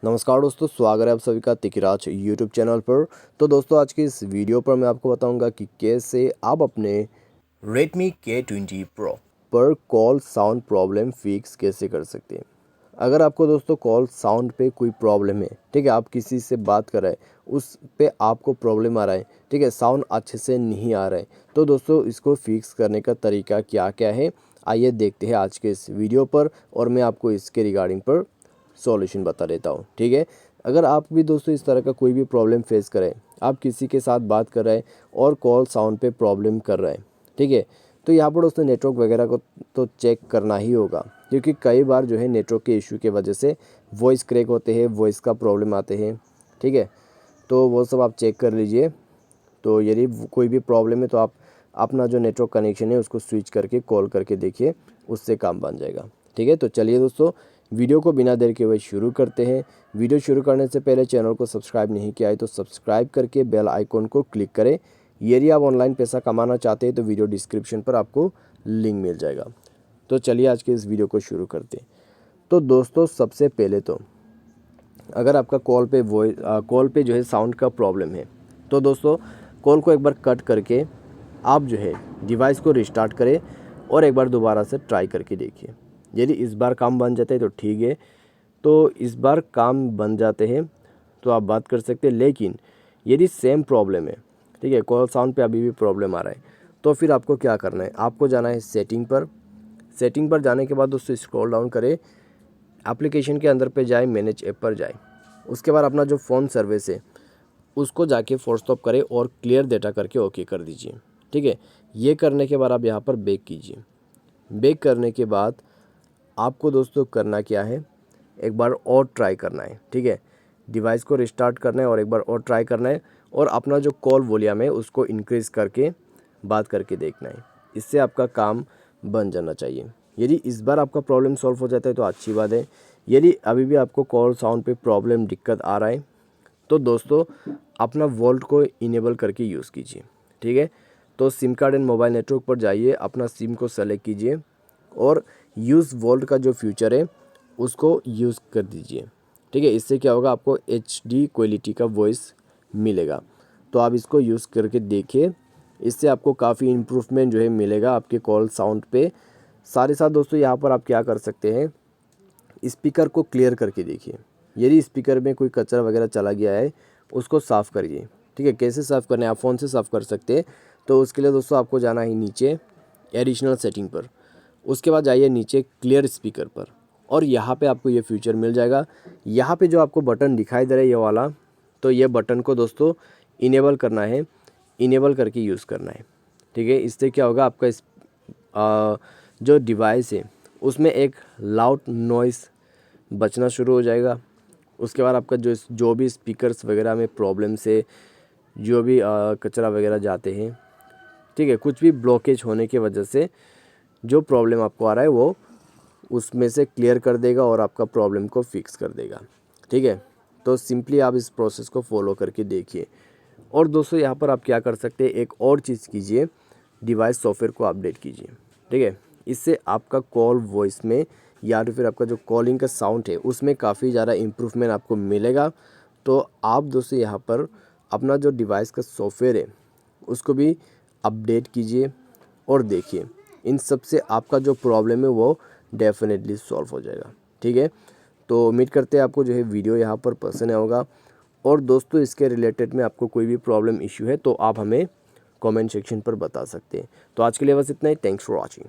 नमस्कार दोस्तों, स्वागत है आप सभी का तिकराज यूट्यूब चैनल पर। तो दोस्तों, आज की इस वीडियो पर मैं आपको बताऊंगा कि कैसे आप अपने Redmi K20 Pro पर कॉल साउंड प्रॉब्लम फिक्स कैसे कर सकते हैं। अगर आपको दोस्तों कॉल साउंड पे कोई प्रॉब्लम है, ठीक है, आप किसी से बात कर रहे हैं, उस पे आपको प्रॉब्लम आ रहा है, ठीक है, साउंड अच्छे से नहीं आ रहा है, तो दोस्तों इसको फिक्स करने का तरीका क्या क्या है, आइए देखते हैं आज के इस वीडियो पर और मैं आपको इसके रिगार्डिंग पर सॉल्यूशन बता देता हूँ। ठीक है, अगर आप भी दोस्तों इस तरह का कोई भी प्रॉब्लम फेस करें, आप किसी के साथ बात कर रहे हैं और कॉल साउंड पे प्रॉब्लम कर रहे हैं, ठीक है, तो यहाँ पर दोस्तों नेटवर्क वगैरह को तो चेक करना ही होगा, क्योंकि कई बार जो है नेटवर्क के इशू के वजह से वॉइस क्रैक होते हैं, वॉइस का प्रॉब्लम आते हैं। ठीक है, तो वो सब आप चेक कर लीजिए। तो यदि कोई भी प्रॉब्लम है तो आप अपना जो नेटवर्क कनेक्शन है उसको स्विच करके कॉल करके देखिए, उससे काम बन जाएगा। ठीक है, तो चलिए दोस्तों, वीडियो को बिना देर के हुए शुरू करते हैं। वीडियो शुरू करने से पहले चैनल को सब्सक्राइब नहीं किया है तो सब्सक्राइब करके बेल आइकॉन को क्लिक करें। यदि आप ऑनलाइन पैसा कमाना चाहते हैं तो वीडियो डिस्क्रिप्शन पर आपको लिंक मिल जाएगा। तो चलिए आज के इस वीडियो को शुरू करते हैं। तो दोस्तों, सबसे पहले तो अगर आपका कॉल पे जो है साउंड का प्रॉब्लम है, तो दोस्तों कॉल को एक बार कट करके आप जो है डिवाइस को रिस्टार्ट करें और एक बार दोबारा से ट्राई करके देखिए। यदि इस बार काम बन जाता है तो ठीक है, तो इस बार काम बन जाते हैं तो आप बात कर सकते हैं। लेकिन यदि सेम प्रॉब्लम है, ठीक है, कॉल साउंड पे अभी भी प्रॉब्लम आ रहा है, तो फिर आपको क्या करना है, आपको जाना है सेटिंग पर। सेटिंग पर जाने के बाद दोस्तों स्क्रॉल डाउन करें, एप्लीकेशन के अंदर पे जाए, मैनेज ऐप पर जाए, उसके बाद अपना जो फ़ोन सर्विस है उसको जाके फोर्स स्टॉप करें और क्लियर डेटा करके ओके कर दीजिए। ठीक है, ये करने के बाद आप यहाँ पर बैक कीजिए। बैक करने के बाद आपको दोस्तों करना क्या है, एक बार और ट्राई करना है। ठीक है, डिवाइस को रिस्टार्ट करना है और एक बार और ट्राई करना है और अपना जो कॉल वॉल्यूम है उसको इंक्रीज़ करके बात करके देखना है। इससे आपका काम बन जाना चाहिए। यदि इस बार आपका प्रॉब्लम सॉल्व हो जाता है तो अच्छी बात है। यदि अभी भी आपको कॉल साउंड पे प्रॉब्लम दिक्कत आ रहा है तो दोस्तों अपना वोल्ट को इनेबल करके यूज़ कीजिए। ठीक है, तो SIM card and mobile network पर जाइए, अपना सिम को सेलेक्ट कीजिए और यूज़ वोल्ट का जो फीचर है उसको यूज़ कर दीजिए। ठीक है, इससे क्या होगा, आपको HD क्वालिटी का वॉइस मिलेगा। तो आप इसको यूज़ करके देखिए, इससे आपको काफ़ी इम्प्रूवमेंट जो है मिलेगा आपके कॉल साउंड पे। साथ ही साथ दोस्तों यहाँ पर आप क्या कर सकते हैं, स्पीकर को क्लियर करके देखिए। यदि स्पीकर में कोई कचरा वगैरह चला गया है उसको साफ़ करिए। ठीक है, कैसे साफ़ करना है, आप फ़ोन से साफ़ कर सकते हैं। तो उसके लिए दोस्तों आपको जाना है नीचे एडिशनल सेटिंग पर, उसके बाद जाइए नीचे क्लियर स्पीकर पर और यहाँ पे आपको ये फीचर मिल जाएगा। यहाँ पे जो आपको बटन दिखाई दे रहा है ये वाला, तो ये बटन को दोस्तों इनेबल करना है, इनेबल करके यूज़ करना है। ठीक है, इससे क्या होगा, आपका जो डिवाइस है उसमें एक लाउड नॉइस बचना शुरू हो जाएगा। उसके बाद आपका जो भी स्पीकर्स वगैरह में प्रॉब्लम से जो भी कचरा वगैरह जाते हैं, ठीक है, कुछ भी ब्लॉकेज होने की वजह से जो प्रॉब्लम आपको आ रहा है वो उसमें से क्लियर कर देगा और आपका प्रॉब्लम को फिक्स कर देगा। ठीक है, तो सिंपली आप इस प्रोसेस को फॉलो करके देखिए। और दोस्तों यहाँ पर आप क्या कर सकते हैं, एक और चीज़ कीजिए, डिवाइस सॉफ्टवेयर को अपडेट कीजिए। ठीक है, इससे आपका कॉल वॉइस में या तो फिर आपका जो कॉलिंग का साउंड है उसमें काफ़ी ज़्यादा इम्प्रूवमेंट आपको मिलेगा। तो आप दोस्तों यहाँ पर अपना जो डिवाइस का सॉफ्टवेयर है उसको भी अपडेट कीजिए और देखिए, इन सब से आपका जो प्रॉब्लम है वो डेफिनेटली सॉल्व हो जाएगा। ठीक है, तो उम्मीद करते हैं आपको जो है वीडियो यहाँ पर पसंद आया होगा। और दोस्तों इसके रिलेटेड में आपको कोई भी प्रॉब्लम इशू है तो आप हमें कमेंट सेक्शन पर बता सकते हैं। तो आज के लिए बस इतना ही। Thanks for watching.